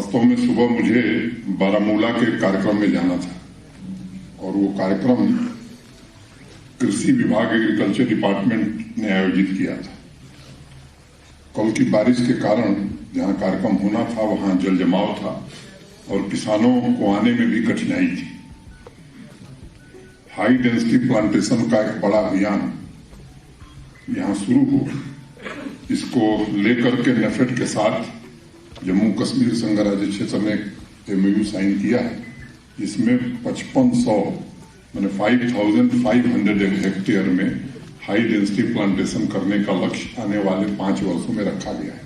वास्तव में सुबह मुझे बारामूला के कार्यक्रम में जाना था और वो कार्यक्रम कृषि विभाग एग्रीकल्चर डिपार्टमेंट ने आयोजित किया था। कल की बारिश के कारण जहां कार्यक्रम होना था वहां जल जमाव था और किसानों को आने में भी कठिनाई थी। हाई डेंसिटी प्लांटेशन का एक बड़ा अभियान यहां शुरू हो, इसको लेकर के नेफेड के साथ जम्मू कश्मीर संघ राज्य क्षेत्र ने MOU साइन किया है, जिसमें 5500 मैंने 5500 हेक्टेयर में हाई डेंसिटी प्लांटेशन करने का लक्ष्य आने वाले 5 वर्षों में रखा गया है।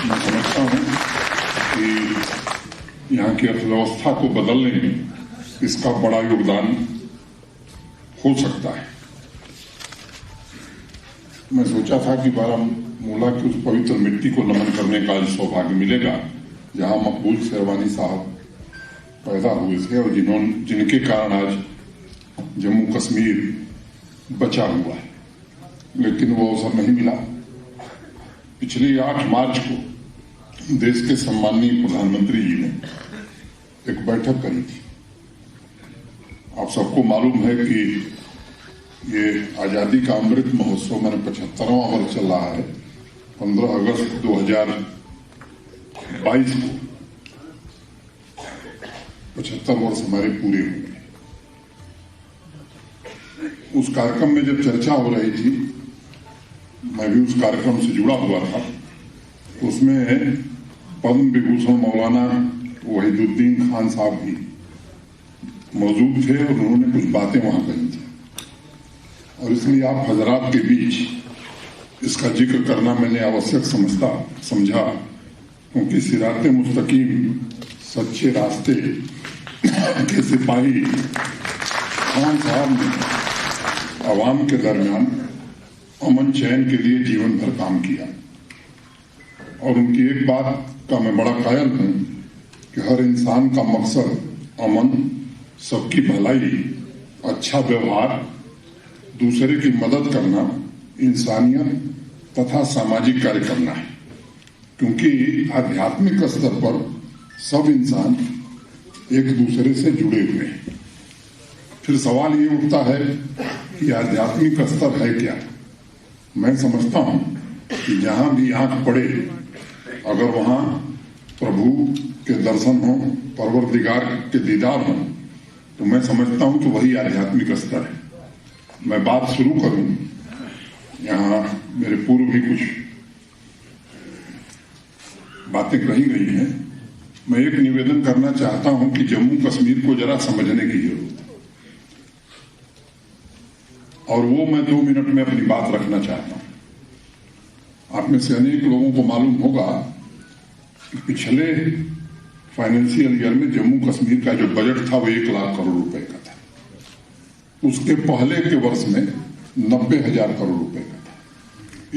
मैं समझता हूं कि यहाँ की अर्थव्यवस्था को बदलने में इसका बड़ा योगदान हो सकता है। मैं सोचा था कि बारामूला की उस पवित्र मिट्टी को नमन करने का आज सौभाग्य मिलेगा जहां मकबूल शेरवानी साहब पैदा हुए थे और जिनके कारण आज जम्मू कश्मीर बचा हुआ है, लेकिन वो अवसर नहीं मिला। पिछले 8 मार्च को देश के सम्माननीय प्रधानमंत्री जी ने एक बैठक करी थी। आप सबको मालूम है कि ये आजादी का अमृत महोत्सव मैंने 75वां वर्ष चल रहा है। 15 अगस्त 2022 को 75 वर्ष हमारे पूरे हुए। उस कार्यक्रम में जब चर्चा हो रही थी, मैं भी उस कार्यक्रम से जुड़ा हुआ था। उसमें पद्म विभूषण मौलाना वहीदुद्दीन खान साहब भी मौजूद थे और उन्होंने कुछ बातें वहां कही थी और इसलिए आप हजरात के बीच इसका जिक्र करना मैंने आवश्यक समझा, क्योंकि सिराते मुस्तकीम सच्चे रास्ते के सिपाही खान साहब ने आवाम के दरमियान अमन चैन के लिए जीवन भर काम किया और उनकी एक बात का मैं बड़ा कायल हूं कि हर इंसान का मकसद अमन, सबकी भलाई, अच्छा व्यवहार, दूसरे की मदद करना, इंसानियत तथा सामाजिक कार्य करना है, क्योंकि आध्यात्मिक स्तर पर सब इंसान एक दूसरे से जुड़े हुए हैं। फिर सवाल ये उठता है कि आध्यात्मिक स्तर है क्या? मैं समझता हूं कि जहां भी आंख पड़े, अगर वहां प्रभु के दर्शन हो, परवरदिगार के दीदार हो, तो मैं समझता हूं कि वही आध्यात्मिक स्तर है। मैं बात शुरू करूं, यहां मेरे पूर्व भी कुछ बातें कही गई हैं। मैं एक निवेदन करना चाहता हूं कि जम्मू कश्मीर को जरा समझने की जरूरत है और वो मैं 2 मिनट में अपनी बात रखना चाहता हूं। आप में से अनेक लोगों को मालूम होगा कि पिछले फाइनेंशियल ईयर में जम्मू कश्मीर का जो बजट था वो 1 लाख करोड़ रुपए का था। उसके पहले के वर्ष में 90,000 करोड़ रुपए का था।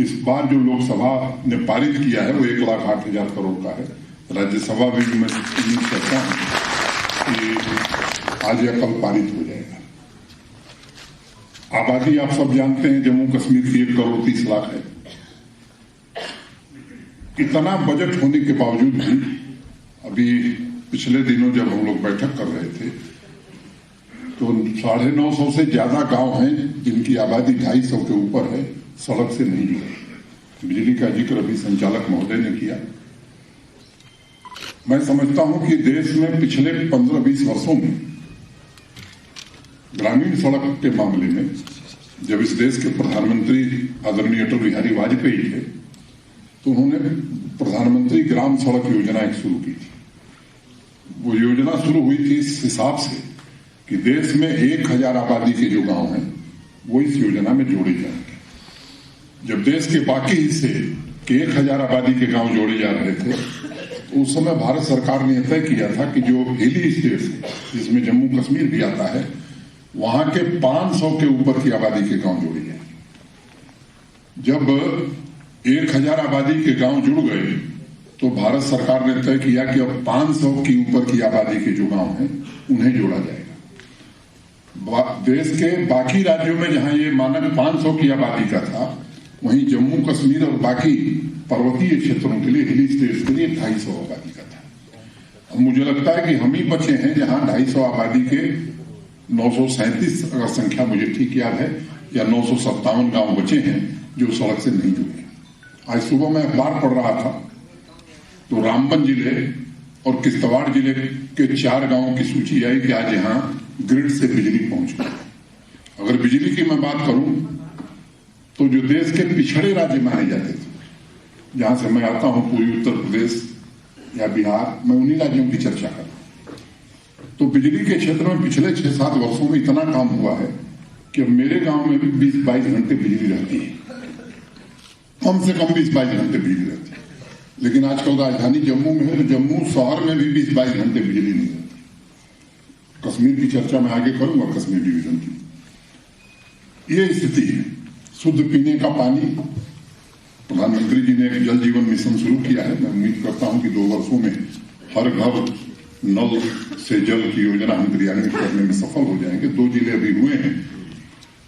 इस बार जो लोकसभा ने पारित किया है वो 1,08,000 करोड़ का है। राज्यसभा में भी मैं उम्मीद करता हूं कि आज या कल पारित हो जाएगा। आबादी आप सब जानते हैं जम्मू कश्मीर की 1 करोड़ 30 लाख है। इतना बजट होने के बावजूद भी अभी पिछले दिनों जब हम लोग बैठक कर रहे थे तो 950 से ज्यादा गांव हैं जिनकी आबादी 250 के ऊपर है, सड़क से नहीं जुड़े। बिजली का जिक्र अभी संचालक महोदय ने किया। मैं समझता हूं कि देश में पिछले 15-20 वर्षों में ग्रामीण सड़क के मामले में, जब इस देश के प्रधानमंत्री आदरणीय अटल बिहारी वाजपेयी थे, तो उन्होंने प्रधानमंत्री ग्राम सड़क योजना एक शुरू की थी। वो योजना शुरू हुई थी इस हिसाब से कि देश में 1000 आबादी के जो गांव हैं वो इस योजना में जोड़े जाएंगे। जब देश के बाकी हिस्से के 1000 आबादी के गांव जोड़े जा रहे थे, तो उस समय भारत सरकार ने तय किया था कि जो हिली स्टेट्स है, जिसमें जम्मू कश्मीर भी आता है, वहां के 500 के ऊपर की आबादी के गांव जोड़े जाएंगे। जब 1000 आबादी के गांव जुड़ गए तो भारत सरकार ने तय किया कि अब 500 की ऊपर की आबादी के जो गांव हैं उन्हें जोड़ा जाएगा। देश के बाकी राज्यों में जहां ये मानक 500 की आबादी का था, वहीं जम्मू कश्मीर और बाकी पर्वतीय क्षेत्रों के लिए, हिली स्टेट्स के लिए 250 आबादी का था। अब मुझे लगता है कि हम ही बचे हैं जहां 250 आबादी के 937, अगर संख्या मुझे ठीक याद है, या 957 गांव बचे हैं जो सड़क से नहीं जुड़े। आज सुबह मैं अखबार पढ़ रहा था तो रामबन जिले और किश्तवाड़ जिले के 4 गांवों की सूची आई कि आज यहां ग्रिड से बिजली पहुंच गई। अगर बिजली की मैं बात करूं तो जो देश के पिछड़े राज्य माने जाते थे, जहां से मैं आता हूं, पूर्वी उत्तर प्रदेश या बिहार, मैं उन्हीं राज्यों की चर्चा कर रहा हूं। तो बिजली के क्षेत्र में पिछले 6-7 वर्षों में इतना काम हुआ है कि मेरे गांव में भी 20-22 घंटे बिजली रहती है, कम से कम 20-22 घंटे बिजली रहती है। लेकिन आजकल राजधानी जम्मू में है तो जम्मू शहर में भी 20-22 घंटे बिजली नहीं रहती। कश्मीर की चर्चा मैं आगे करूंगा, कश्मीर डिवीजन की ये स्थिति है। शुद्ध पीने का पानी, प्रधानमंत्री जी ने एक जल जीवन मिशन शुरू किया है। मैं उम्मीद करता हूं कि 2 वर्षों में हर घर नल से जल की योजना हम क्रियान्वित करने में सफल हो जाएंगे। 2 जिले अभी हुए हैं,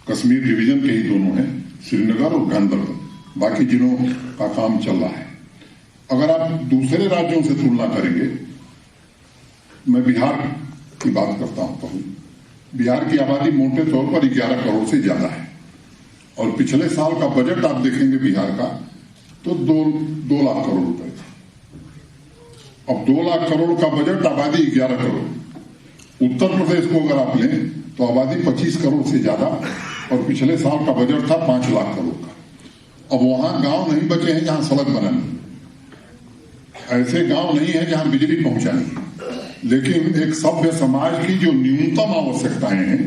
कश्मीर डिवीजन के ही दोनों हैं, श्रीनगर और गांधरबल। बाकी जिलों का काम चल रहा है। अगर आप दूसरे राज्यों से तुलना करेंगे, मैं बिहार की बात करता हूं। बिहार की आबादी मोटे तौर पर 11 करोड़ से ज्यादा है और पिछले साल का बजट आप देखेंगे बिहार का तो 2 लाख करोड़ रुपए था। अब 2 लाख करोड़ का बजट, आबादी 11 करोड़। उत्तर प्रदेश को अगर आप लें तो आबादी 25 करोड़ से ज्यादा और पिछले साल का बजट था 5 लाख करोड़ का। अब वहां गांव नहीं बचे हैं जहां सड़क बनानी, ऐसे गांव नहीं है जहां बिजली पहुंचानी। लेकिन एक सभ्य समाज की जो न्यूनतम आवश्यकताएं हैं,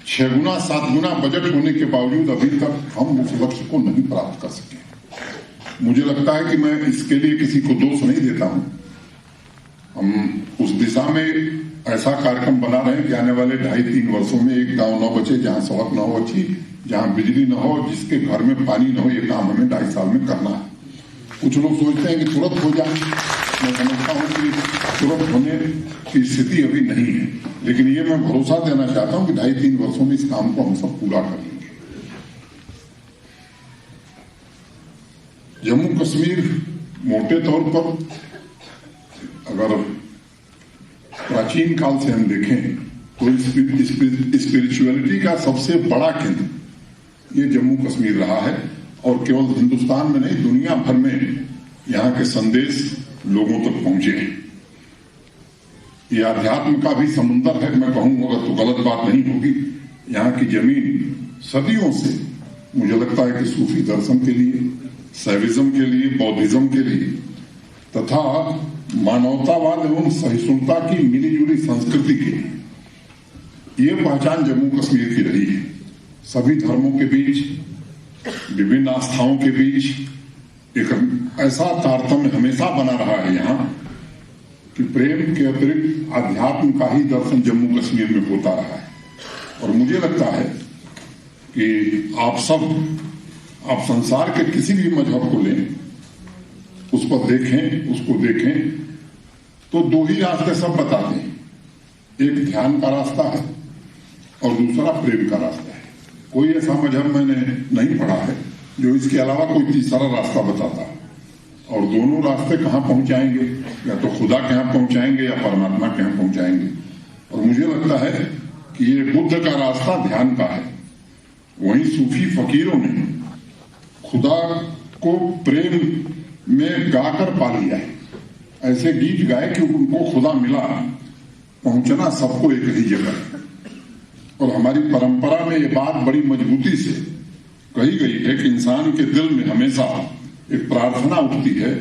6 गुना 7 गुना बजट होने के बावजूद अभी तक हम उस लक्ष्य को नहीं प्राप्त कर सके। मुझे लगता है कि मैं इसके लिए किसी को दोष नहीं देता हूं। हम उस दिशा में ऐसा कार्यक्रम बना रहे हैं कि आने वाले 2.5-3 वर्षों में एक गांव न बचे जहां सड़क न हो अच्छी, जहां बिजली न हो, जिसके घर में पानी न हो। ये काम हमें 2.5 साल में करना है। कुछ लोग सोचते हैं कि तुरंत हो जाए, मैं समझता हूं कि तुरंत होने की स्थिति अभी नहीं है। लेकिन ये मैं भरोसा देना चाहता हूं कि 2.5-3 वर्षों में इस काम को हम सब पूरा कर लेंगे। जम्मू कश्मीर मोटे तौर पर अगर प्राचीन काल से हम देखें तो स्पिरिचुअलिटी का सबसे बड़ा केंद्र ये जम्मू कश्मीर रहा है। और केवल हिंदुस्तान में नहीं, दुनिया भर में यहाँ के संदेश लोगों तक पहुंचे हैं। ये अध्यात्म का भी समुंदर है, मैं कहूंगा तो गलत बात नहीं होगी। यहाँ की जमीन सदियों से मुझे लगता है कि सूफी दर्शन के लिए, सैविज्म के लिए, बौद्धिज्म के लिए तथा मानवतावाद एवं सहिष्णुता की मिलीजुली संस्कृति के लिए ये पहचान जम्मू कश्मीर की रही है। सभी धर्मों के बीच, विभिन्न आस्थाओं के बीच एक ऐसा तारतम्य हमेशा बना रहा है यहाँ कि प्रेम के अतिरिक्त अध्यात्म का ही दर्शन जम्मू कश्मीर में होता रहा है। और मुझे लगता है कि आप संसार के किसी भी मजहब को लें, उस पर देखें, उसको देखें तो 2 ही रास्ते सब बताते हैं। एक ध्यान का रास्ता है और दूसरा प्रेम का रास्ता है। कोई ऐसा मजहब मैंने नहीं पढ़ा है जो इसके अलावा कोई तीसरा रास्ता बताता है। और दोनों रास्ते कहां पहुंचाएंगे, या तो खुदा के यहां पहुंचाएंगे या परमात्मा के यहां पहुंचाएंगे। और मुझे लगता है कि ये बुद्ध का रास्ता ध्यान का है। वहीं सूफी फकीरों ने खुदा को प्रेम में गाकर पा लिया है। ऐसे गीत गाए कि उनको खुदा मिला। पहुंचना सबको एक ही जगह है। और हमारी परंपरा में ये बात बड़ी मजबूती से कही गई है कि इंसान के दिल में हमेशा एक प्रार्थना उठती है,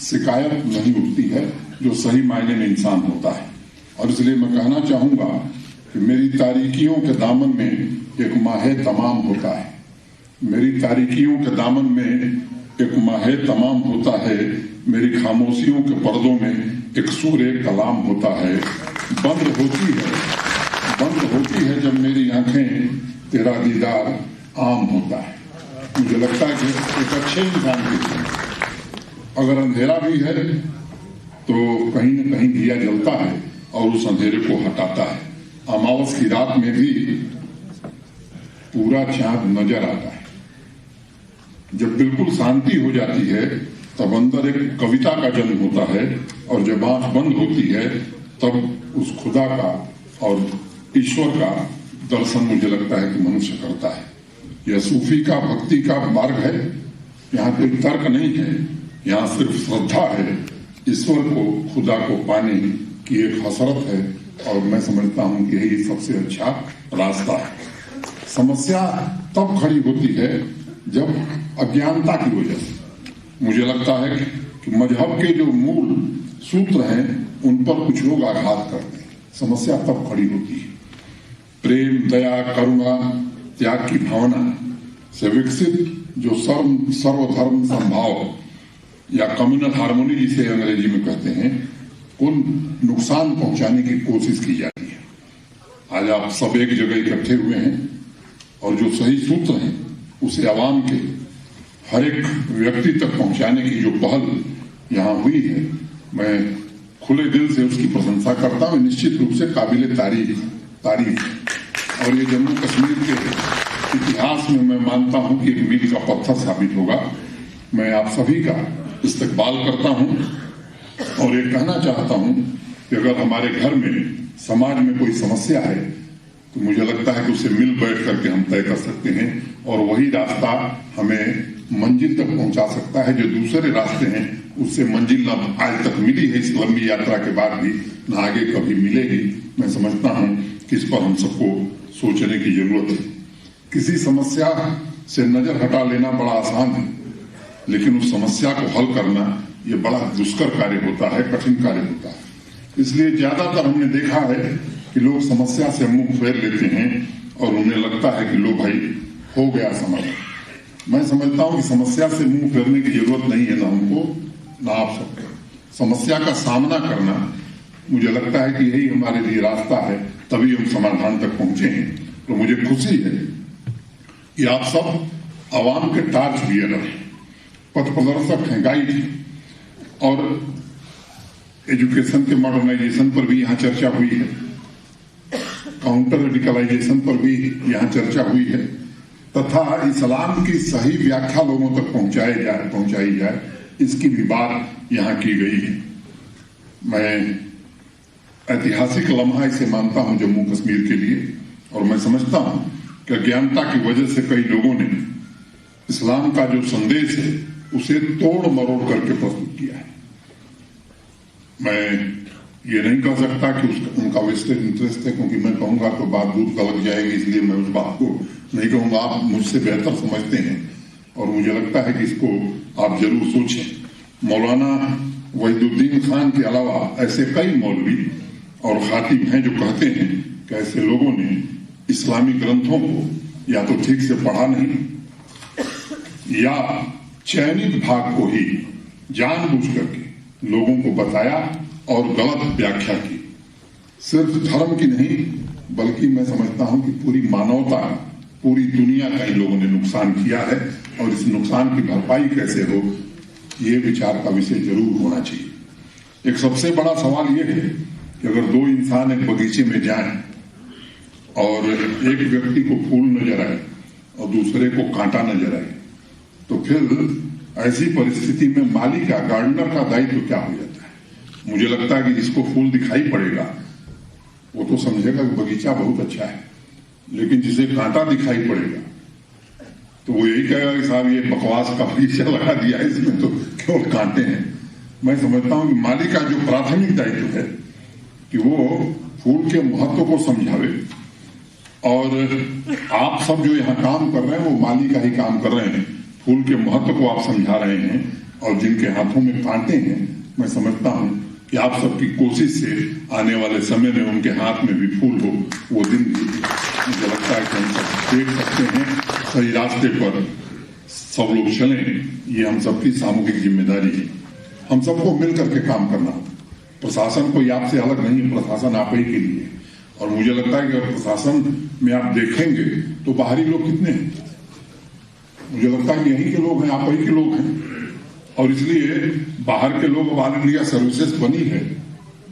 शिकायत नहीं उठती है, जो सही मायने में इंसान होता है। और इसलिए मैं कहना चाहूंगा कि मेरी तारीकियों के दामन में एक माहे तमाम होता है। मेरी तारीकियों के दामन में एक माहे तमाम होता है। मेरी खामोशियों के पर्दों में एक सूर्य कलाम होता है। बंद होती है जब मेरी आंखें तेरा दीदार आम होता है। मुझे लगता है कि एक अच्छे इंसान के लिए अगर अंधेरा भी है तो कहीं न कहीं दिया जलता है और उस अंधेरे को हटाता है। अमावस की रात में भी पूरा चांद नजर आता है। जब बिल्कुल शांति हो जाती है तब अंदर एक कविता का जन्म होता है, और जब आंख बंद होती है तब उस खुदा का और ईश्वर का दर्शन मुझे लगता है कि मनुष्य करता है। यह सूफी का, भक्ति का मार्ग है। यहाँ कोई तर्क नहीं है, यहाँ सिर्फ श्रद्धा है, ईश्वर को, खुदा को पाने की एक हसरत है, और मैं समझता हूँ कि यही सबसे अच्छा रास्ता है। समस्या तब खड़ी होती है जब अज्ञानता की वजह से, मुझे लगता है कि मजहब के जो मूल सूत्र हैं उन पर कुछ लोग आघात करते हैं, समस्या तब खड़ी होती है। प्रेम, दया, करुणा, त्याग की भावना से विकसित जो सर्वधर्म संभाव या कम्युनल हार्मोनी जिसे अंग्रेजी में कहते हैं, को नुकसान पहुंचाने की कोशिश की जाती है। आज आप सब एक जगह इकट्ठे हुए हैं और जो सही सूत्र हैं उसे आवाम के हर एक व्यक्ति तक पहुंचाने की जो पहल यहाँ हुई है, मैं खुले दिल से उसकी प्रशंसा करता हूँ। निश्चित रूप से काबिले तारीफ, और ये जम्मू कश्मीर के इतिहास में मैं मानता हूं कि एक मील का पत्थर साबित होगा। मैं आप सभी का इस्तकबाल करता हूं और ये कहना चाहता हूं कि अगर हमारे घर में, समाज में कोई समस्या है तो मुझे लगता है कि उसे मिल बैठ करके हम तय कर सकते हैं, और वही रास्ता हमें मंजिल तक पहुंचा सकता है। जो दूसरे रास्ते हैं उससे मंजिल न आज तक मिली है इस लंबी यात्रा के बाद भी, न आगे कभी मिलेगी। मैं समझता हूं कि इस पर हम सबको सोचने की जरूरत है। किसी समस्या से नजर हटा लेना बड़ा आसान है, लेकिन उस समस्या को हल करना ये बड़ा दुष्कर कार्य होता है, कठिन कार्य होता है। इसलिए ज्यादातर हमने देखा है कि लोग समस्या से मुंह फेर लेते हैं और उन्हें लगता है कि लो भाई हो गया समाधान। मैं समझता हूं कि समस्या से मुंह फेरने की जरूरत नहीं है, ना हमको ना आप सबको। समस्या का सामना करना, मुझे लगता है कि यही हमारे लिए रास्ता है, तभी हम समाधान तक पहुंचे हैं। तो मुझे खुशी है कि आप सब आवाम के टार्च बियर हैं, पथ प्रदर्शक हैं, गाइड हैं, और एजुकेशन के मॉडर्नाइजेशन पर भी यहाँ चर्चा हुई है, काउंटर रेडिकलाइजेशन पर भी यहाँ चर्चा हुई है, तथा इस्लाम की सही व्याख्या लोगों तक पहुंचाई जाए, इसकी भी बात यहाँ की गई है। मैं ऐतिहासिक लम्हा इसे मानता हूं जम्मू कश्मीर के लिए, और मैं समझता हूं कि अज्ञानता की वजह से कई लोगों ने इस्लाम का जो संदेश है उसे तोड़ मरोड़ करके प्रस्तुत किया है। मैं ये नहीं कह सकता कि उनका वेस्टेड इंटरेस्ट है, क्योंकि मैं कहूंगा तो बात दूध का लग जाएगी, इसलिए मैं उस बात को नहीं कहूंगा। आप मुझसे बेहतर समझते हैं और मुझे लगता है कि इसको आप जरूर सोचें। मौलाना वहीदुद्दीन खान के अलावा ऐसे कई मौलवी और खातिब हैं जो कहते हैं कि ऐसे लोगों ने इस्लामी ग्रंथों को या तो ठीक से पढ़ा नहीं या चयनित भाग को ही जानबूझ करके लोगों को बताया और गलत व्याख्या की। सिर्फ धर्म की नहीं, बल्कि मैं समझता हूं कि पूरी मानवता, पूरी दुनिया का इन लोगों ने नुकसान किया है, और इस नुकसान की भरपाई कैसे हो, ये विचार का विषय जरूर होना चाहिए। एक सबसे बड़ा सवाल ये है कि अगर दो इंसान एक बगीचे में जाएं और एक व्यक्ति को फूल नजर आए और दूसरे को कांटा नजर आए, तो फिर ऐसी परिस्थिति में माली का, गार्डनर का दायित्व क्या हो जाता है? मुझे लगता है कि जिसको फूल दिखाई पड़ेगा वो तो समझेगा कि बगीचा बहुत अच्छा है, लेकिन जिसे कांटा दिखाई पड़ेगा तो वो यही कहेगा कि साहब ये बकवास का बगीचा लगा दिया है, इसमें तो केवल कांटे हैं। मैं समझता हूं कि माली का जो प्राथमिक दायित्व है कि वो फूल के महत्व को समझावे, और आप सब जो यहाँ काम कर रहे हैं वो माली का ही काम कर रहे हैं। फूल के महत्व को आप समझा रहे हैं, और जिनके हाथों में कांटे हैं, मैं समझता हूं कि आप सबकी कोशिश से आने वाले समय में उनके हाथ में भी फूल हो, वो दिन भी मुझे लगता है कि हम सब देख सकते हैं। सही रास्ते पर सब लोग चलें, ये हम सबकी सामूहिक जिम्मेदारी है। हम सबको मिलकर के काम करना होगा। प्रशासन कोई आपसे अलग नहीं है, प्रशासन आप ही के लिए। और मुझे लगता है कि अगर प्रशासन में आप देखेंगे तो बाहरी लोग कितने हैं? मुझे लगता है कि यहीं के लोग हैं, आप ही के लोग हैं, और इसलिए बाहर के लोग, ऑल इंडिया सर्विसेज बनी है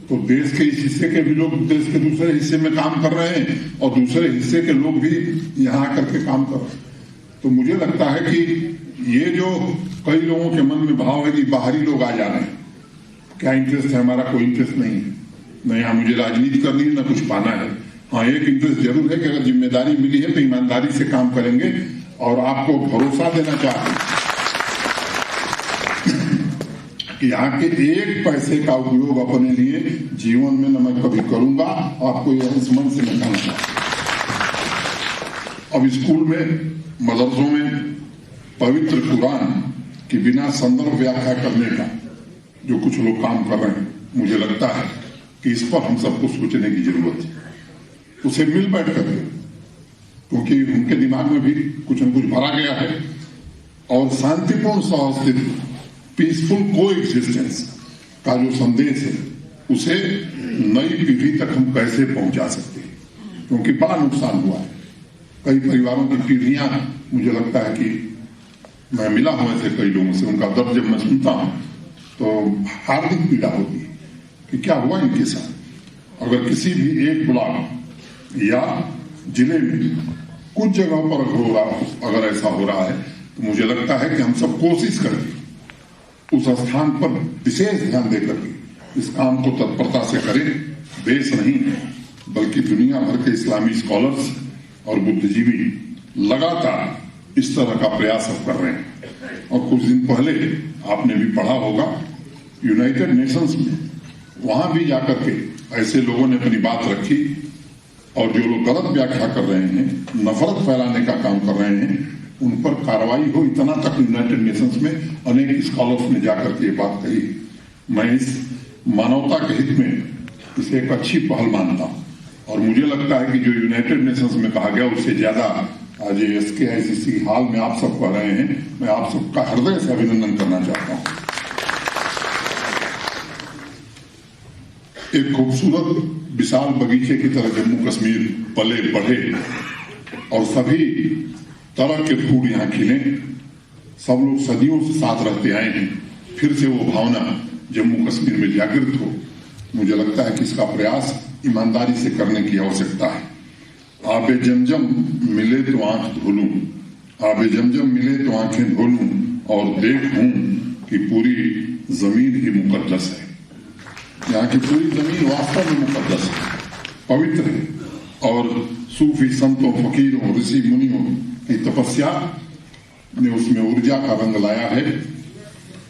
तो देश के इस हिस्से के भी लोग देश के दूसरे हिस्से में काम कर रहे हैं, और दूसरे हिस्से के लोग भी यहाँ आकर के काम कर रहे हैं। तो मुझे लगता है कि ये जो कई लोगों के मन में भाव है कि बाहरी लोग आ जा रहे हैं, क्या इंटरेस्ट है? हमारा कोई इंटरेस्ट नहीं है, न यहाँ मुझे राजनीति करनी है, न कुछ पाना है। हाँ, एक इंटरेस्ट जरूर है कि अगर जिम्मेदारी मिली है तो ईमानदारी से काम करेंगे और आपको भरोसा देना चाहते हैं कि यहाँ के एक पैसे का उपयोग अपने लिए जीवन में न मैं कभी करूंगा, आपको इस मन से मैं कहना चाहता हूं। अब स्कूल में, मदरसों में पवित्र कुरान की बिना संदर्भ व्याख्या करने का जो कुछ लोग काम कर रहे हैं, मुझे लगता है कि इस पर हम सबको सोचने की जरूरत है। उसे मिल बैठ करके, क्योंकि उनके दिमाग में भी कुछ न कुछ भरा गया है, और शांतिपूर्ण सहअस्तित्व, पीसफुल को एग्जिस्टेंस का जो संदेश है, उसे नई पीढ़ी तक हम कैसे पहुंचा सकते हैं, क्योंकि बड़ा नुकसान हुआ है। कई परिवारों की पीढ़ियां, मुझे लगता है कि मैं मिला हूं ऐसे कई लोगों से, उनका दर्द जब मैं सुनता हूं तो हार्दिक पीड़ा होती है कि क्या हुआ इनके साथ। अगर किसी भी एक ब्लॉक या जिले में कुछ जगहों पर अगर ऐसा हो रहा है, तो मुझे लगता है कि हम सब कोशिश करें उस स्थान पर विशेष ध्यान देकर के इस काम को तत्परता से करें। देश नहीं बल्कि दुनिया भर के इस्लामी स्कॉलर्स और बुद्धिजीवी लगातार इस तरह का प्रयास अब कर रहे हैं। और कुछ दिन पहले आपने भी पढ़ा होगा, यूनाइटेड नेशंस में वहां भी जाकर के ऐसे लोगों ने अपनी बात रखी, और जो लोग गलत व्याख्या कर रहे हैं, नफरत फैलाने का काम कर रहे हैं, उन पर कार्रवाई हो, इतना तक यूनाइटेड नेशंस में अनेक स्कॉलर्स ने जाकर के ये बात कही। मैं इस मानवता के हित में इसे एक अच्छी पहल मानता हूं, और मुझे लगता है कि जो यूनाइटेड नेशंस में कहा गया उससे ज्यादा आज SKICC हाल में आप सब कह रहे हैं, मैं आप सबका हृदय से अभिनंदन करना चाहता हूं। एक खूबसूरत विशाल बगीचे की तरह जम्मू कश्मीर पले बढ़े और सभी तरह के फूल यहाँ खिले। सब लोग सदियों से साथ रहते आए हैं, फिर से वो भावना जम्मू कश्मीर में जागृत हो। मुझे लगता है कि इसका प्रयास ईमानदारी से करने की आवश्यकता है। आबे जमजम मिले तो आंख धोलूं, आबे जमजम मिले तो आंखें धोलूं, और देखूं कि पूरी जमीन ही मुकद्दस है। यहाँ की पूरी जमीन वास्तव में मुकद्दस है, पवित्र है, और सूफी संतों, फकीरों, ऋषि मुनियों की तपस्या ने उसमें ऊर्जा का रंग लाया है।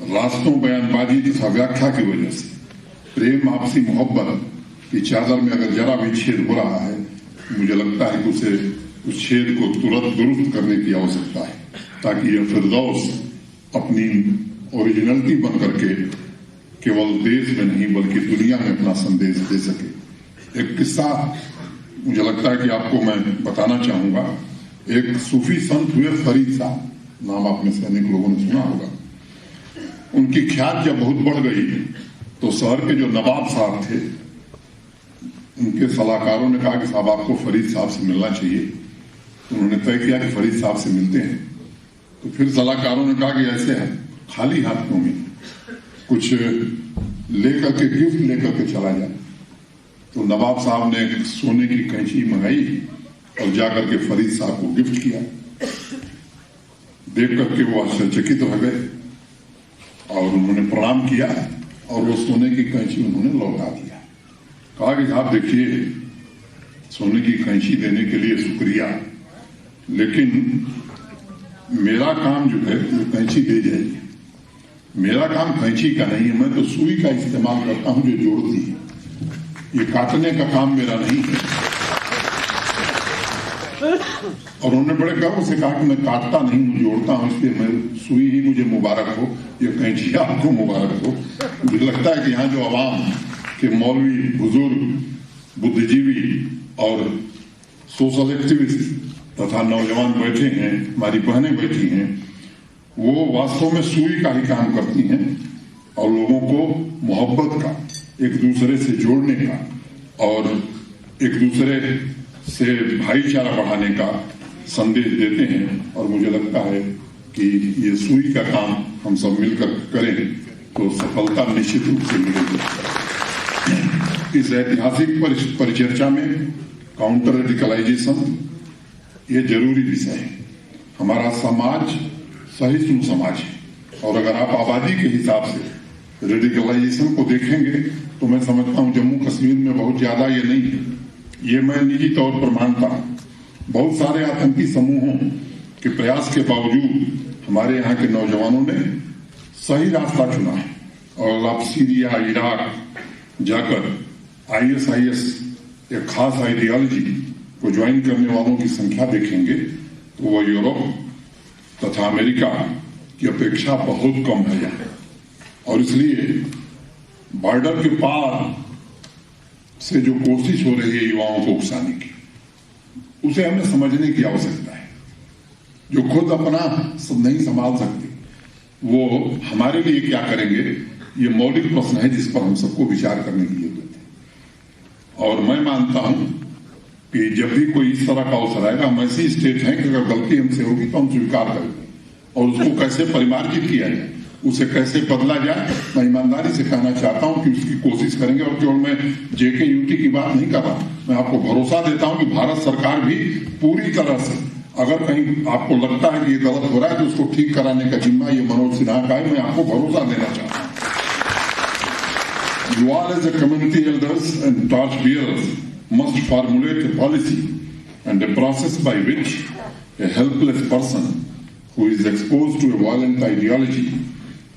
रास्तों, बयानबाजी तथा व्याख्या की वजह से प्रेम, आपसी मोहब्बत की चादर में अगर जरा भी छेद हो रहा है, मुझे लगता है कि उसे उस छेद को तुरंत दुरुस्त करने की आवश्यकता है, ताकि यह फिरदौस अपनी ओरिजिनलिटी बन करके केवल देश में नहीं बल्कि दुनिया में अपना संदेश दे सके। एक किस्सा मुझे लगता है कि आपको मैं बताना चाहूंगा। एक सूफी संत हुए फरीद साहब, नाम आप में से अनेक लोगों ने सुना होगा। उनकी ख्यात जब बहुत बढ़ गई तो शहर के जो नवाब साहब थे, उनके सलाहकारों ने कहा कि साहब आपको फरीद साहब से मिलना चाहिए। तो उन्होंने तय किया कि फरीद साहब से मिलते हैं। तो फिर सलाहकारों ने कहा कि ऐसे है, खाली हाथ क्यों में कुछ लेकर के, गिफ्ट लेकर के चला जाए। तो नवाब साहब ने एक सोने की कैंची मंगाई और जाकर के फरीद साहब को गिफ्ट किया। देख करके वो आश्चर्यचकित हो गए और उन्होंने प्रणाम किया और वो सोने की कैंची उन्होंने लौटा दिया। कहा कि साहब देखिए, सोने की कैंची देने के लिए शुक्रिया, लेकिन मेरा काम जो है वो कैंची दे जाइए। मेरा काम कैंची का नहीं है, मैं तो सुई का इस्तेमाल करता हूं जो जोड़ती है। ये काटने का काम मेरा नहीं है। और उन्होंने बड़े गर्व से कहा कि मैं काटता नहीं हूं, जोड़ता हूं, इसलिए मैं सुई ही मुझे मुबारक हो, ये कैंची आपको मुबारक हो। मुझे लगता है कि यहाँ जो आवाम के मौलवी, बुजुर्ग, बुद्धिजीवी और सोशल एक्टिविस्ट तथा नौजवान बैठे हैं, हमारी बहनें बैठी हैं, वो वास्तव में सुई का ही काम करती हैं और लोगों को मोहब्बत का, एक दूसरे से जोड़ने का और एक दूसरे से भाईचारा बढ़ाने का संदेश देते हैं। और मुझे लगता है कि ये सुई का काम हम सब मिलकर करें तो सफलता निश्चित रूप से मिलेगी। इस ऐतिहासिक परिचर्चा में काउंटर रेडिकलाइजेशन ये जरूरी विषय है। हमारा समाज सहिष्णु समाज है। और अगर आप आबादी के हिसाब से रेडिकलाइजेशन को देखेंगे तो मैं समझता हूं जम्मू कश्मीर में बहुत ज्यादा ये नहीं है। ये मैं निजी तौर पर मानता हूं। बहुत सारे आतंकी समूहों के प्रयास के बावजूद हमारे यहाँ के नौजवानों ने सही रास्ता चुना है। और आप सीरिया, इराक जाकर ISIS एक खास आइडियोलॉजी को ज्वाइन करने वालों की संख्या देखेंगे तो वह यूरोप तथा अमेरिका की अपेक्षा बहुत कम है यहाँ। और इसलिए बॉर्डर के पार से जो कोशिश हो रही है युवाओं को उकसाने की, उसे हमें समझने की आवश्यकता है। जो खुद अपना सब नहीं संभाल सकते वो हमारे लिए क्या करेंगे, ये मौलिक प्रश्न है जिस पर हम सबको विचार करने की जरूरत है। और मैं मानता हूं कि जब भी कोई इस तरह का अवसर आएगा, हम ऐसी स्टेट हैं कि अगर गलती हमसे होगी तो हम स्वीकार करेंगे और उसको कैसे परिमार्जित किया जाए, उसे कैसे बदला जाए, मैं ईमानदारी से कहना चाहता हूं कि उसकी कोशिश करेंगे। और केवल मैं JKUT की बात नहीं कर रहा, मैं आपको भरोसा देता हूं कि भारत सरकार भी पूरी तरह से, अगर कहीं आपको लगता है कि ये गलत हो रहा है तो उसको ठीक कराने का जिम्मा ये मनोज सिन्हा का है। मैं आपको भरोसा देना चाहता हूं। You all as a community elders and torch bearers must formulate a policy and a process by which a helpless person who is exposed to a violent ideology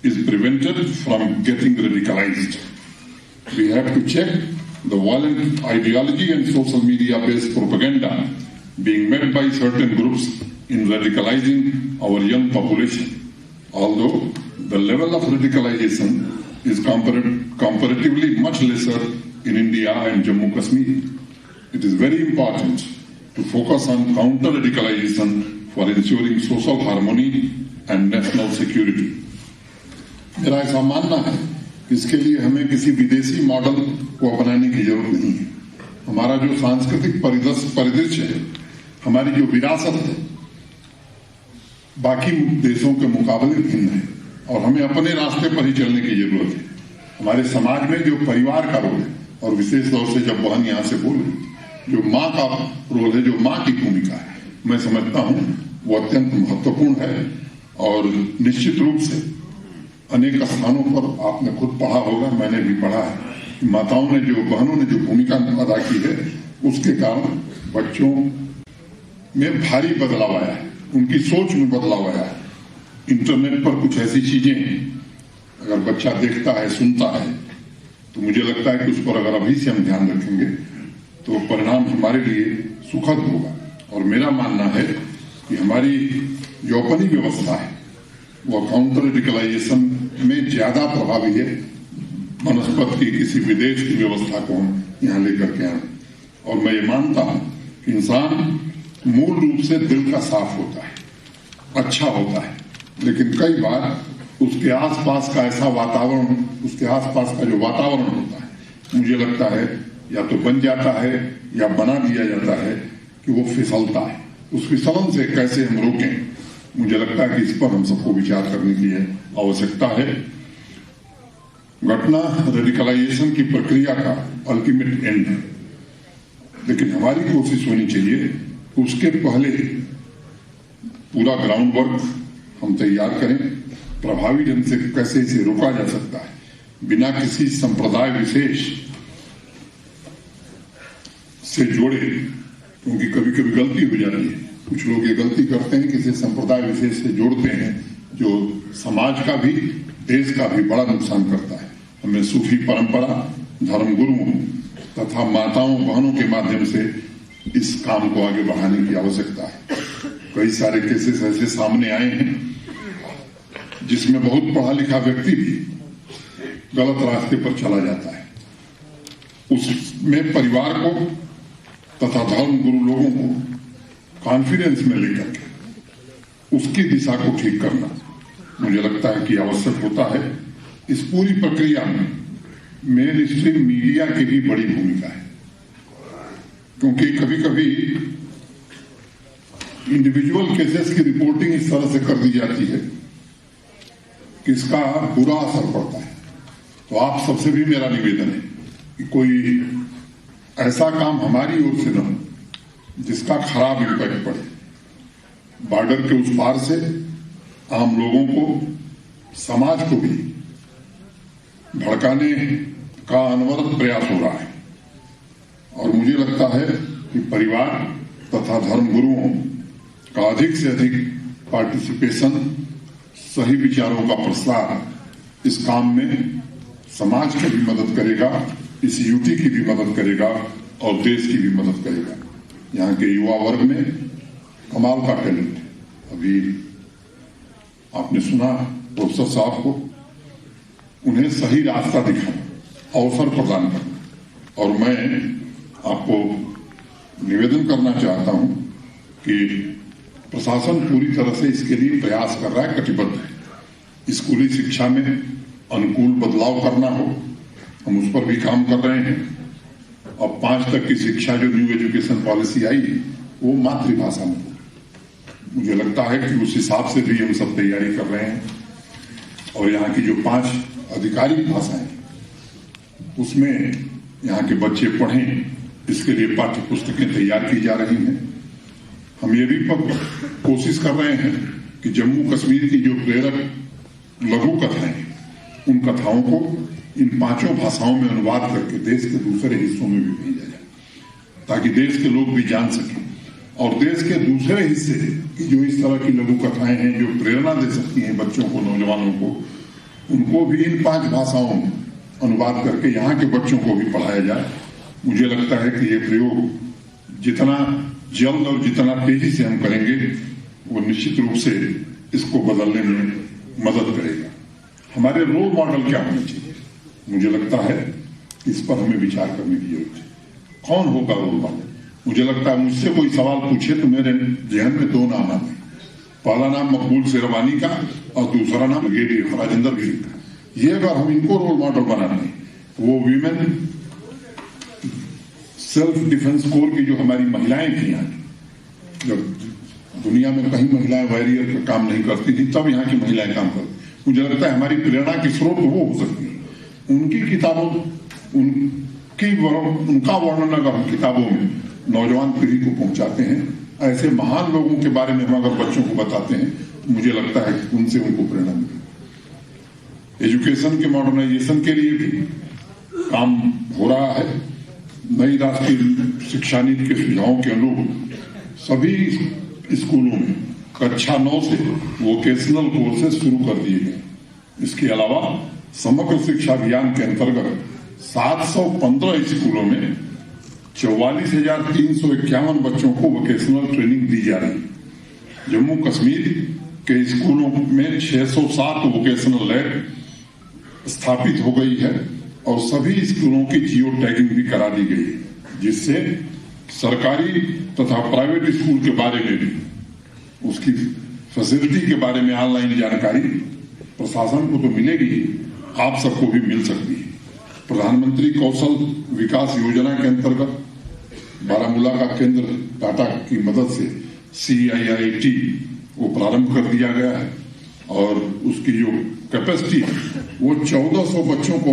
is prevented from getting radicalized. We have to check the violent ideology and social media-based propaganda being made by certain groups in radicalizing our young population. Although the level of radicalization is comparatively much lesser in India and Jammu Kashmir, it is very important to focus on counter-radicalization for ensuring social harmony and national security. मेरा ऐसा मानना है कि इसके लिए हमें किसी विदेशी मॉडल को अपनाने की जरूरत नहीं है। हमारा जो सांस्कृतिक परिदृश्य है, हमारी जो विरासत है, बाकी देशों के मुकाबले भिन्न है और हमें अपने रास्ते पर ही चलने की जरूरत है। हमारे समाज में जो परिवार का रोल है, और विशेष तौर से जब बहन यहां से बोल रही, जो माँ का रोल है, जो माँ की भूमिका है, मैं समझता हूं वो अत्यंत महत्वपूर्ण है। और निश्चित रूप से अनेक स्थानों पर आपने खुद पढ़ा होगा, मैंने भी पढ़ा है, माताओं ने जो, बहनों ने जो भूमिका अदा की है, उसके कारण बच्चों में भारी बदलाव आया है, उनकी सोच में बदलाव आया है। इंटरनेट पर कुछ ऐसी चीजें अगर बच्चा देखता है, सुनता है, तो मुझे लगता है कि उस पर अगर अभी से हम ध्यान रखेंगे तो परिणाम हमारे लिए सुखद होगा। और मेरा मानना है कि हमारी जो अपनी व्यवस्था है वो काउंटर रेडिकलाइजेशन में ज्यादा प्रभावी है बनस्पत की किसी विदेश की व्यवस्था को हम यहाँ लेकर के आए। और मैं ये मानता हूं कि इंसान मूल रूप से दिल का साफ होता है, अच्छा होता है, लेकिन कई बार उसके आसपास का ऐसा वातावरण, उसके आसपास का जो वातावरण होता है, मुझे लगता है या तो बन जाता है या बना दिया जाता है कि वो फिसलता है। उस फिसलन से कैसे हम रोकें, मुझे लगता है कि इस पर हम सबको विचार करने की आवश्यकता है। घटना रेडिकलाइजेशन की प्रक्रिया का अल्टीमेट एंड है, लेकिन हमारी कोशिश होनी चाहिए उसके पहले पूरा ग्राउंड वर्क हम तैयार करें, प्रभावी ढंग से कैसे इसे रोका जा सकता है बिना किसी संप्रदाय विशेष से जोड़े, क्योंकि कभी कभी गलती हो जाती है। कुछ लोग ये गलती करते हैं, किसी संप्रदाय विशेष से जोड़ते हैं, जो समाज का भी, देश का भी बड़ा नुकसान करता है। हमें सूफी परंपरा, धर्मगुरुओं तथा माताओं बहनों के माध्यम से इस काम को आगे बढ़ाने की आवश्यकता है। कई सारे केसेस ऐसे सामने आए हैं जिसमें बहुत पढ़ा लिखा व्यक्ति भी गलत रास्ते पर चला जाता है। उसमें परिवार को तथा धर्म गुरु लोगों को कॉन्फिडेंस में लेकर के उसकी दिशा को ठीक करना मुझे लगता है कि आवश्यक होता है। इस पूरी प्रक्रिया में मेन स्ट्रीम मीडिया की भी बड़ी भूमिका है, क्योंकि कभी कभी इंडिविजुअल केसेस की रिपोर्टिंग इस तरह से कर दी जाती है कि इसका बुरा असर पड़ता है। तो आप सबसे भी मेरा निवेदन है कि कोई ऐसा काम हमारी ओर से न हो जिसका खराब इम्पैक्ट पड़े। बॉर्डर के उस पार से आम लोगों को, समाज को भी भड़काने का अनवरत प्रयास हो रहा है। और मुझे लगता है कि परिवार तथा धर्मगुरुओं का अधिक से अधिक पार्टिसिपेशन, सही विचारों का प्रसार इस काम में समाज की भी मदद करेगा, इस यूटी की भी मदद करेगा और देश की भी मदद करेगा। यहाँ के युवा वर्ग में कमाल का टैलेंट है। अभी आपने सुना प्रोफेसर साहब को, उन्हें सही रास्ता दिखाना, अवसर प्रदान करना। और मैं आपको निवेदन करना चाहता हूं कि प्रशासन पूरी तरह से इसके लिए प्रयास कर रहा है, कटिबद्ध है। स्कूली शिक्षा में अनुकूल बदलाव करना हो, हम उस पर भी काम कर रहे हैं। अब 5 तक की शिक्षा जो न्यू एजुकेशन पॉलिसी आई, वो मातृभाषा में हो। मुझे लगता है कि उस हिसाब से भी हम सब तैयारी कर रहे हैं। और यहाँ की जो 5 आधिकारिक भाषाएं, उसमें यहाँ के बच्चे पढ़ें, इसके लिए पाठ्य पुस्तकें तैयार की जा रही हैं। हम ये भी कोशिश कर रहे हैं कि जम्मू कश्मीर की जो प्रेरक लघु कथाएं, उन कथाओं को इन 5 भाषाओं में अनुवाद करके देश के दूसरे हिस्सों में भी भेजा जाए, ताकि देश के लोग भी जान सकें। और देश के दूसरे हिस्से की जो इस तरह की लघु कथाएं हैं, जो प्रेरणा दे सकती हैं बच्चों को, नौजवानों को, उनको भी इन 5 भाषाओं में अनुवाद करके यहाँ के बच्चों को भी पढ़ाया जाए। मुझे लगता है कि ये प्रयोग जितना जल्द और जितना तेजी से हम करेंगे, वो निश्चित रूप से इसको बदलने में मदद करेगा। हमारे रोल मॉडल क्या होने चाहिए? मुझे लगता है इस पर हमें विचार करने की जरूरत है। कौन होगा रोल मॉडल? मुझे लगता है मुझसे कोई सवाल पूछे तो मेरे जहन में 2 नाम आते हैं। पहला नाम मकबूल शेरवानी का और दूसरा नाम ब्रिगेडियर राजेंद्र गिरी का। ये अगर हम इनको रोल मॉडल बनाते हैं, वो वीमेन सेल्फ डिफेंस कोर की जो हमारी महिलाएं थी, यहाँ जब दुनिया में कहीं महिलाएं वॉरियर का काम नहीं करती थी, तब यहाँ की महिलाएं काम करती। मुझे लगता है हमारी प्रेरणा की स्रोत वो हो सकती है। उनकी किताबों, उनका वर्णन अगर हम किताबों में नौजवान पीढ़ी को पहुंचाते हैं, ऐसे महान लोगों के बारे में हम अगर बच्चों को बताते हैं, तो मुझे लगता है कि उनसे उनको प्रेरणा मिलेगी। एजुकेशन के मॉडर्नाइजेशन के लिए भी काम हो रहा है। नई राष्ट्रीय शिक्षा नीति के सुझावों के अनुरूप सभी स्कूलों में कक्षा 9 से वोकेशनल कोर्सेज शुरू कर दिए गए। इसके अलावा समग्र शिक्षा अभियान के अंतर्गत 715 स्कूलों में 44,351 बच्चों को वोकेशनल ट्रेनिंग दी जा रही है। जम्मू कश्मीर के स्कूलों में 607 वोकेशनल लैब स्थापित हो गई है और सभी स्कूलों की जियो टैगिंग भी करा दी गई है, जिससे सरकारी तथा प्राइवेट स्कूल के बारे में भी, उसकी फैसिलिटी के बारे में ऑनलाइन जानकारी प्रशासन को तो मिलेगी, आप सबको भी मिल सकती है। प्रधानमंत्री कौशल विकास योजना के अंतर्गत बारामूला का केंद्र टाटा की मदद से CIIT वो प्रारंभ कर दिया गया है और उसकी जो कैपेसिटी है वो 1400 बच्चों को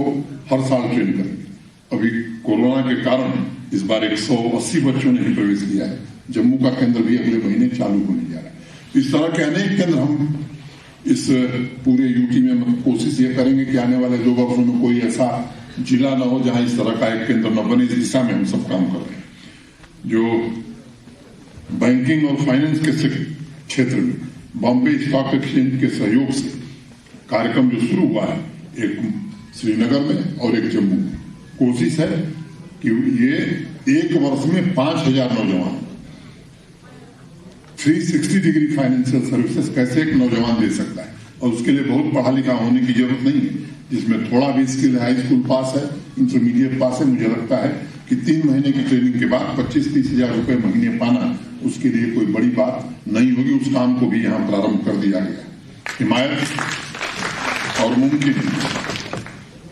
हर साल ट्रेन करेंगे। अभी कोरोना के कारण इस बार 180 बच्चों ने ही प्रवेश किया है। जम्मू का केंद्र भी अगले महीने चालू होने जा रहा है। इस तरह के अनेक केंद्र हम इस पूरे यूटी में कोशिश ये करेंगे कि आने वाले 2 वर्षों में कोई ऐसा जिला न हो जहां इस तरह का एक केंद्र न बने। इस दिशा में हम सब काम कर रहे हैं। जो बैंकिंग और फाइनेंस के क्षेत्र में बॉम्बे स्टॉक एक्सचेंज के सहयोग से कार्यक्रम जो शुरू हुआ है, एक श्रीनगर में और एक जम्मू में, कोशिश है कि ये एक वर्ष में 5,000 नौजवान 360 डिग्री फाइनेंशियल सर्विसेज कैसे एक नौजवान दे सकता है। और उसके लिए बहुत पढ़ा लिखा होने की जरूरत नहीं है, जिसमें थोड़ा भी स्किल, हाई स्कूल पास है, इंटरमीडिएट पास है। मुझे लगता है कि 3 महीने की ट्रेनिंग के बाद 25-30 हजार रुपए महीने पाना उसके लिए कोई बड़ी बात नहीं होगी। उस काम को भी यहाँ प्रारंभ कर दिया गया। हिमायत और मुमकिन,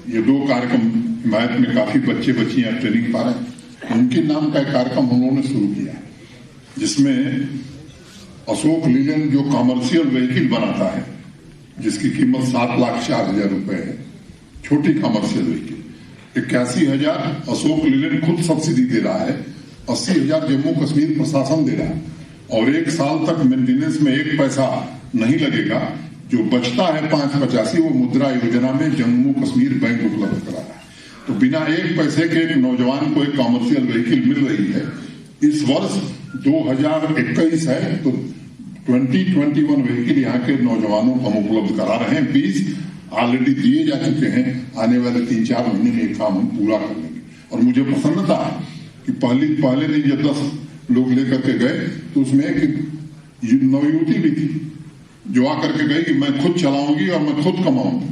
ये 2 कार्यक्रम, हिमायत में काफी बच्चे बच्चियां ट्रेनिंग पा रहे हैं। मुमकिन नाम का एक कार्यक्रम हम लोगों ने शुरू किया है, जिसमें अशोक लीलैंड जो कॉमर्शियल व्हीकल बनाता है, जिसकी कीमत 7,04,000 रुपए है, छोटी कॉमर्शियल व्हीकल, 81,000 अशोक लीलैंड खुद सब्सिडी दे रहा है, 80,000 जम्मू कश्मीर प्रशासन दे रहा है और 1 साल तक मेंटेनेंस में 1 पैसा नहीं लगेगा। जो बचता है 585 वो मुद्रा योजना में जम्मू कश्मीर बैंक उपलब्ध करा रहा है। तो बिना एक पैसे के एक नौजवान को एक कॉमर्शियल व्हीकल मिल रही है। इस वर्ष 2021 है तो 2021 व्हीकल यहाँ के नौजवानों को हम उपलब्ध करा रहे हैं। 20 ऑलरेडी दिए जा चुके हैं। आने वाले 3-4 महीने में ये काम हम पूरा कर लेंगे। और मुझे प्रसन्नता है कि पहले दिन जब 10 लोग लेकर के गए तो उसमें एक नवयुवती भी थी जो आकर के गई कि मैं खुद चलाऊंगी और मैं खुद कमाऊंगी।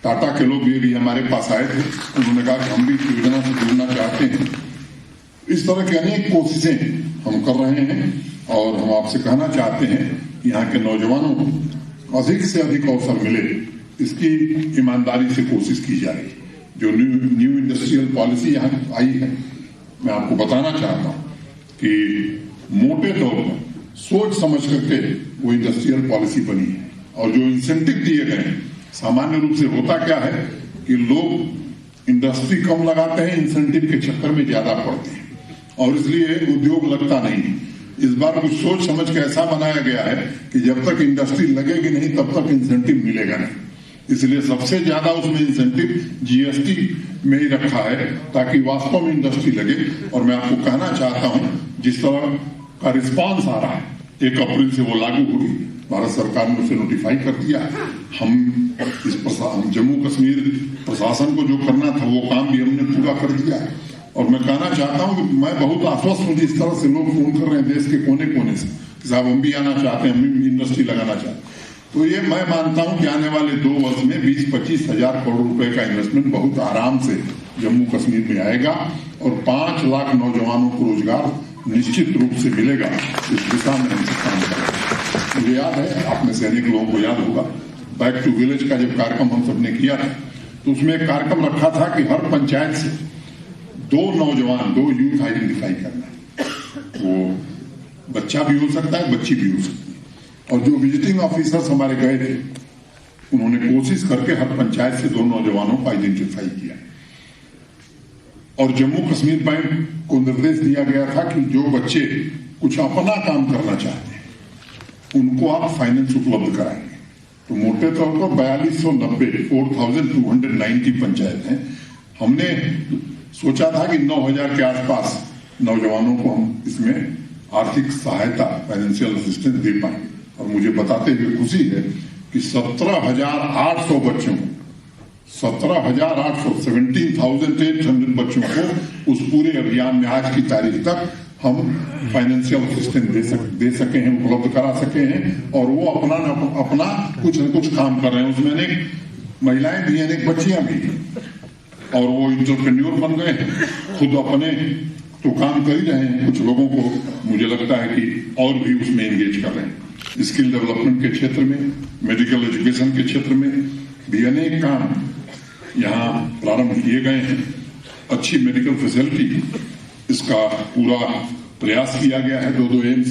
टाटा के लोग ये भी हमारे पास आए थे, उन्होंने कहा कि हम भी इस योजना से जुड़ना चाहते हैं। इस तरह की अनेक कोशिशें हम कर रहे हैं और हम आपसे कहना चाहते हैं कि यहाँ के नौजवानों को अधिक से अधिक अवसर मिले, इसकी ईमानदारी से कोशिश की जाए। जो न्यू इंडस्ट्रियल पॉलिसी यहाँ आई है, मैं आपको बताना चाहता हूँ कि मोटे तौर पर सोच समझ करके वो इंडस्ट्रियल पॉलिसी बनी है। और जो इंसेंटिव दिए गए हैं, सामान्य रूप से होता क्या है कि लोग इंडस्ट्री कम लगाते हैं, इंसेंटिव के चक्कर में ज्यादा पड़ते हैं और इसलिए उद्योग लगता नहीं है। इस बार कुछ सोच समझ के ऐसा बनाया गया है कि जब तक इंडस्ट्री लगेगी नहीं तब तक इंसेंटिव मिलेगा नहीं। इसलिए सबसे ज्यादा उसमें इंसेंटिव जीएसटी में ही रखा है ताकि वास्तव में इंडस्ट्री लगे। और मैं आपको कहना चाहता हूं जिस तरह का रिस्पांस आ रहा है, 1 अप्रैल से वो लागू होगी। भारत सरकार ने उसे नोटिफाई कर दिया। हम जम्मू कश्मीर प्रशासन को जो करना था वो काम भी हमने पूरा कर दिया है। और मैं कहना चाहता हूं कि मैं बहुत आश्वस्त हूं जिस तरह से लोग फोन कर रहे हैं देश के कोने कोने से, साहब हम भी आना चाहते हैं, हम भी इंडस्ट्री लगाना चाहते हैं। तो ये मैं मानता हूं कि आने वाले 2 वर्ष में 20-25 हजार करोड़ रुपए का इन्वेस्टमेंट बहुत आराम से जम्मू कश्मीर में आएगा और 5 लाख नौजवानों को रोजगार निश्चित रूप से मिलेगा। इस दिशा में हम काम करेंगे। मुझे याद है, आप में से अनेक लोगों को याद होगा, बैक टू विलेज का जब कार्यक्रम हम सबने किया था तो उसमें एक कार्यक्रम रखा था कि हर पंचायत से 2 नौजवान, 2 यूथ आइडेंटिफाई करना है। वो बच्चा भी हो सकता है, बच्ची भी हो सकती है। और जो विजिटिंग ऑफिसर्स हमारे गए थे उन्होंने कोशिश करके हर पंचायत से 2 नौजवानों को आइडेंटिफाई किया। और जम्मू कश्मीर बैंक को निर्देश दिया गया था कि जो बच्चे कुछ अपना काम करना चाहते हैं उनको आप फाइनेंस उपलब्ध कराएंगे। तो मोटे तौर पर 4290 पंचायत हैं। हमने सोचा था कि 9000 के आसपास नौजवानों को हम इसमें आर्थिक सहायता, फाइनेंशियल असिस्टेंस दे पाए। और मुझे बताते हुए खुशी है कि 17,800 बच्चों को 17,800 बच्चों को उस पूरे अभियान में आज की तारीख तक हम फाइनेंशियल असिस्टेंस दे सके हैं, उपलब्ध करा सके हैं। और वो अपना कुछ न कुछ काम कर रहे हैं। उसमें अनेक महिलाएं भी, अनेक बच्चियां भी, और वो एंटरप्रेन्योर बन गए हैं, खुद अपने तो काम कर ही रहे हैं। कुछ लोगों को मुझे लगता है कि और भी उसमें एंगेज कर रहे हैं। स्किल डेवलपमेंट के क्षेत्र में, मेडिकल एजुकेशन के क्षेत्र में भी अनेक काम यहाँ प्रारंभ किए गए हैं। अच्छी मेडिकल फैसिलिटी, इसका पूरा प्रयास किया गया है। 2 एम्स,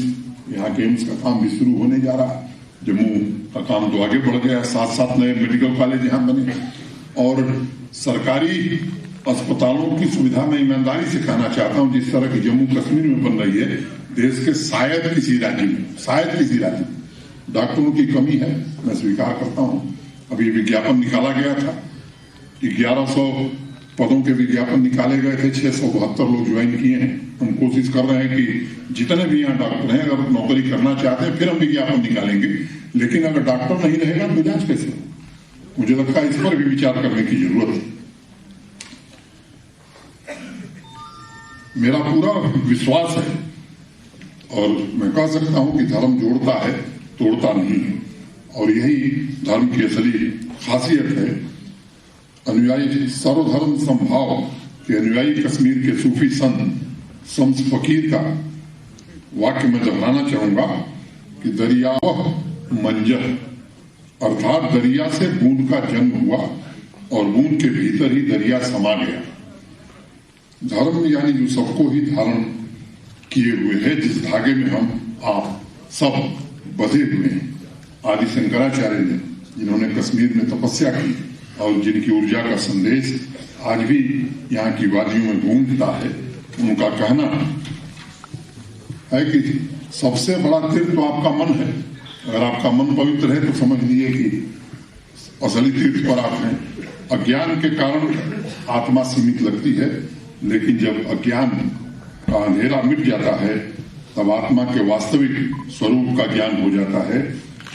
यहाँ के एम्स का काम भी शुरू होने जा रहा है। जम्मू का काम तो आगे बढ़ गया है, 7 नए मेडिकल कॉलेज यहाँ बने। और सरकारी अस्पतालों की सुविधा में ईमानदारी से कहना चाहता हूँ, जिस तरह की जम्मू कश्मीर में बन रही है, देश के शायद किसी राज्य में डॉक्टरों की कमी है, मैं स्वीकार करता हूँ। अभी विज्ञापन निकाला गया था कि 1100 पदों के विज्ञापन निकाले गए थे, 672 लोग ज्वाइन किए हैं। हम कोशिश कर रहे हैं कि जितने भी यहाँ डॉक्टर हैं अगर नौकरी करना चाहते हैं फिर हम विज्ञापन निकालेंगे। लेकिन अगर डॉक्टर नहीं रहेगा तो जांच कैसे हो? मुझे लगता है इस पर भी विचार करने की जरूरत है। मेरा पूरा विश्वास है और मैं कह सकता हूं कि धर्म जोड़ता है, तोड़ता नहीं है। और यही धर्म की असली खासियत है। अनुयायी सर्वधर्म समभाव के अनुयायी कश्मीर के सूफी संत शम्स फकीर का वाक्य मैं दोहराना चाहूंगा कि दरियावह मंजर, अर्थात दरिया से बूंद का जन्म हुआ और बूंद के भीतर ही दरिया समा गया। धर्म यानी जो सबको ही धारण किए हुए है, जिस धागे में हम आप सब बंधे हुए हैं। आदि शंकराचार्य ने, जिन्होंने कश्मीर में तपस्या की और जिनकी ऊर्जा का संदेश आज भी यहाँ की वादियों में गूंजता है, उनका कहना है कि सबसे बड़ा तीर्थ तो आपका मन है, अगर आपका मन पवित्र है तो समझ लीजिए कि असली तीर्थ पर आप हैं। अज्ञान के कारण आत्मा सीमित लगती है, लेकिन जब अज्ञान का अंधेरा मिट जाता है तब आत्मा के वास्तविक स्वरूप का ज्ञान हो जाता है।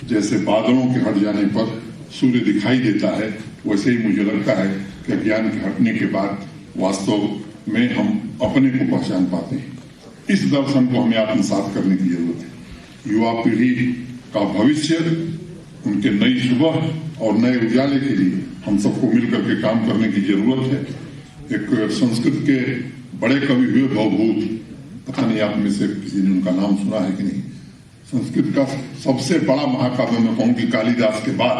जैसे बादलों के हट जाने पर सूर्य दिखाई देता है, वैसे ही मुझे लगता है कि अज्ञान के हटने के बाद वास्तव में हम अपने को पहचान पाते हैं। इस दर्शन को हमें आत्मसात करने की जरूरत है। युवा पीढ़ी का भविष्य, उनके नई सुबह और नए उजाले के लिए हम सबको मिलकर के काम करने की जरूरत है। एक संस्कृत के बड़े कवि हुए भवभूत, पता नहीं आप में से किसी ने उनका नाम सुना है कि नहीं। संस्कृत का सबसे बड़ा महाकाव्य मैं कहूं कि कालिदास के बाद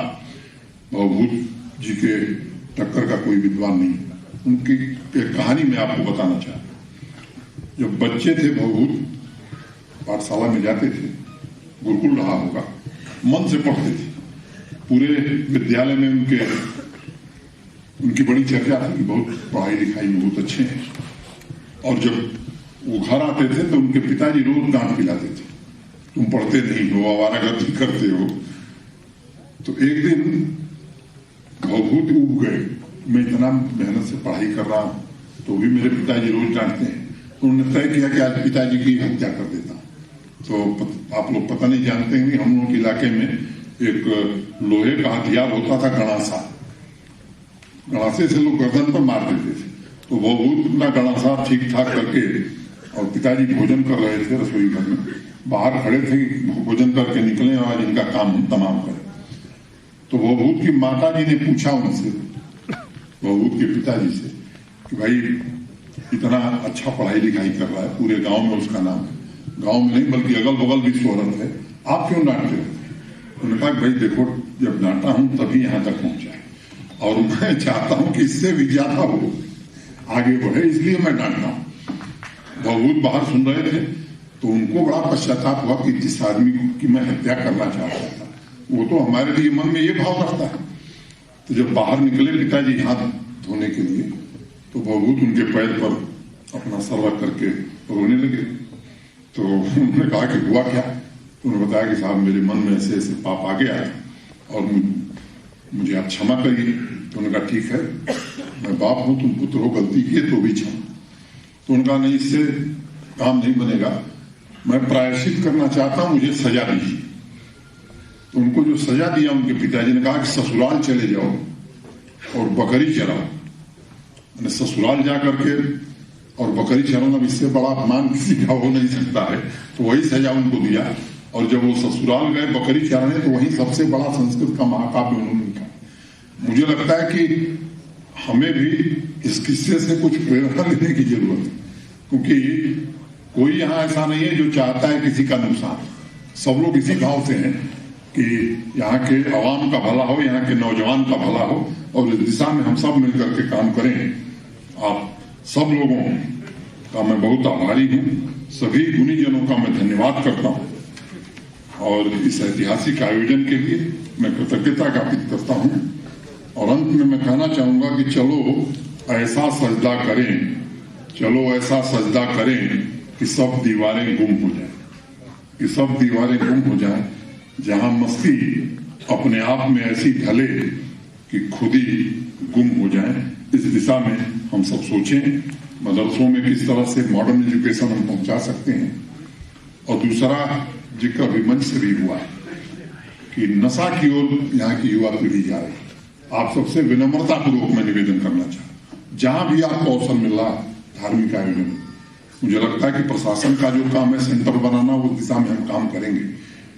भवभूत जी के टक्कर का कोई विद्वान नहीं। उनकी एक कहानी मैं आपको बताना चाहता हूं। जब बच्चे थे भवभूत पाठशाला में जाते थे, गुरुकुल रहा होगा, मन से पढ़ते थे। पूरे विद्यालय में उनकी बड़ी चर्चा थी कि बहुत पढ़ाई लिखाई में बहुत अच्छे हैं। और जब वो घर आते थे तो उनके पिताजी रोज डांट पिलाते थे, तुम पढ़ते नहीं हो, आवारागर्दी करते हो। तो एक दिन भवभूत उब गए, मैं इतना मेहनत से पढ़ाई कर रहा हूं तो भी मेरे पिताजी रोज डांटते हैं। तो उन्होंने तय किया कि आज पिताजी की हत्या कर देता हूं। तो आप लोग पता नहीं जानते हैं, हम लोगों के इलाके में एक लोहे का हथियार होता था, गणासा। गणासे से लोग गर्दन पर मार देते थे। तो भवभूत अपना गणासा ठीक ठाक करके, और पिताजी भोजन कर रहे थे रसोई घर में, बाहर खड़े थे, भोजन करके निकले और इनका काम हम तमाम करें। तो भवभूत की माता जी ने पूछा उनसे, भवभूत के पिताजी से, कि भाई इतना अच्छा पढ़ाई लिखाई कर रहा है, पूरे गांव में उसका नाम है, गांव में नहीं बल्कि अगल बगल भी शोहरत है, आप क्यों डांटते हो? उन्होंने कहा भाई देखो, जब डांटा हूं तभी यहां तक पहुंचा है, और मैं चाहता हूं कि इससे भी ज्यादा हो, आगे बढ़े, इसलिए मैं डांटता हूं। भवभूत बाहर सुन रहे थे तो उनको बड़ा पश्चाताप हुआ कि जिस आदमी की मैं हत्या करना चाहता था वो तो हमारे लिए मन में ये भाव रखता है। तो जब बाहर निकले पिताजी हाथ धोने के लिए, तो भवभूत उनके पैर पर अपना सर रख करके रोने लगे। तो उन्होंने कहा कि हुआ क्या? तो उन्होंने बताया कि साहब मेरे मन में ऐसे ऐसे पाप आ गया और मुझे आप क्षमा करिए। तो उन्होंने कहा ठीक है, मैं बाप हूं, तुम पुत्र हो, गलती किए तो भी क्षमा। तो उनका नहीं, इससे काम नहीं बनेगा, मैं प्रायश्चित करना चाहता हूं, मुझे सजा दीजिए। तो उनको जो सजा दिया उनके पिताजी ने कहा कि ससुराल चले जाओ और बकरी चराओ। मैंने ससुराल जा करके और बकरी चराना, इससे बड़ा अपमान किसी का हो नहीं सकता है। तो वही सजा उनको दिया, और जब वो ससुराल गए बकरी चराने तो वही सबसे बड़ा संस्कृत का महाकाव्य उन्होंने लिखा। मुझे लगता है कि हमें भी इस किस्से से कुछ प्रेरणा लेने की जरूरत है, क्योंकि कोई यहाँ ऐसा नहीं है जो चाहता है किसी का नुकसान। सब लोग इसी भाव से हैं कि यहाँ के आवाम का भला हो, यहाँ के नौजवान का भला हो, और इस दिशा में हम सब मिलकर के काम करें। आप सब लोगों का मैं बहुत आभारी हूँ, सभी गुणीजनों का मैं धन्यवाद करता हूँ, और इस ऐतिहासिक आयोजन के लिए मैं कृतज्ञता ज्ञापित करता हूँ। और अंत में मैं कहना चाहूंगा कि चलो ऐसा सजदा करें, चलो ऐसा सजदा करें कि सब दीवारें गुम हो जाएं, कि सब दीवारें गुम हो जाएं, जहां मस्ती अपने आप में ऐसी ढले कि खुद ही गुम हो जाए। इस दिशा में हम सब सोचें, मदरसों में किस तरह से मॉडर्न एजुकेशन हम पहुंचा सकते हैं। और दूसरा जिक्र अभी मंच से भी हुआ है कि नशा की ओर यहाँ की युवा पीढ़ी जा रही है। आप सबसे विनम्रता पूर्वक मैं निवेदन करना चाहता हूं, जहां भी आपको अवसर मिल रहा है धार्मिक आयोजन, मुझे लगता है कि प्रशासन का जो काम है सेंटर बनाना, उस दिशा में हम काम करेंगे।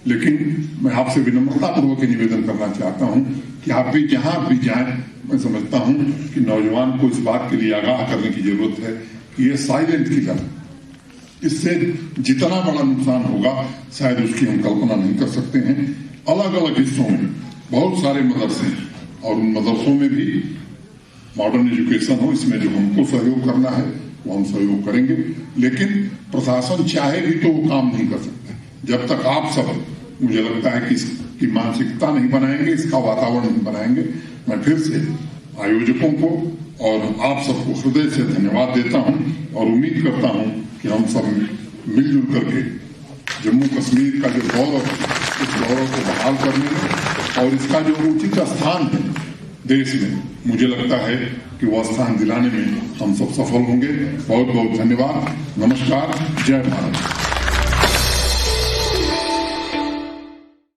लेकिन मैं आपसे विनम्रता पूर्वक निवेदन करना चाहता हूं कि आप भी जहां भी जाएं, मैं समझता हूं कि नौजवान को इस बात के लिए आगाह करने की जरूरत है कि ये साइलेंट किलर, इससे जितना बड़ा नुकसान होगा शायद उसकी हम कल्पना नहीं कर सकते हैं। अलग अलग हिस्सों में बहुत सारे मदरसे हैं, और उन मदरसों में भी मॉडर्न एजुकेशन हो, इसमें जो हमको सहयोग करना है वो हम सहयोग करेंगे। लेकिन प्रशासन चाहे भी तो वो काम नहीं कर सकता जब तक आप सब, मुझे लगता है कि इसकी मानसिकता नहीं बनाएंगे, इसका वातावरण नहीं बनाएंगे। मैं फिर से आयोजकों को और आप सबको हृदय से धन्यवाद देता हूं, और उम्मीद करता हूं कि हम सब मिलजुल करके जम्मू कश्मीर का जो गौरव इस गौरव को बहाल करने में और इसका जो उचित स्थान है देश में, मुझे लगता है कि वह स्थान दिलाने में हम सब सफल होंगे। बहुत बहुत धन्यवाद। नमस्कार। जय भारत।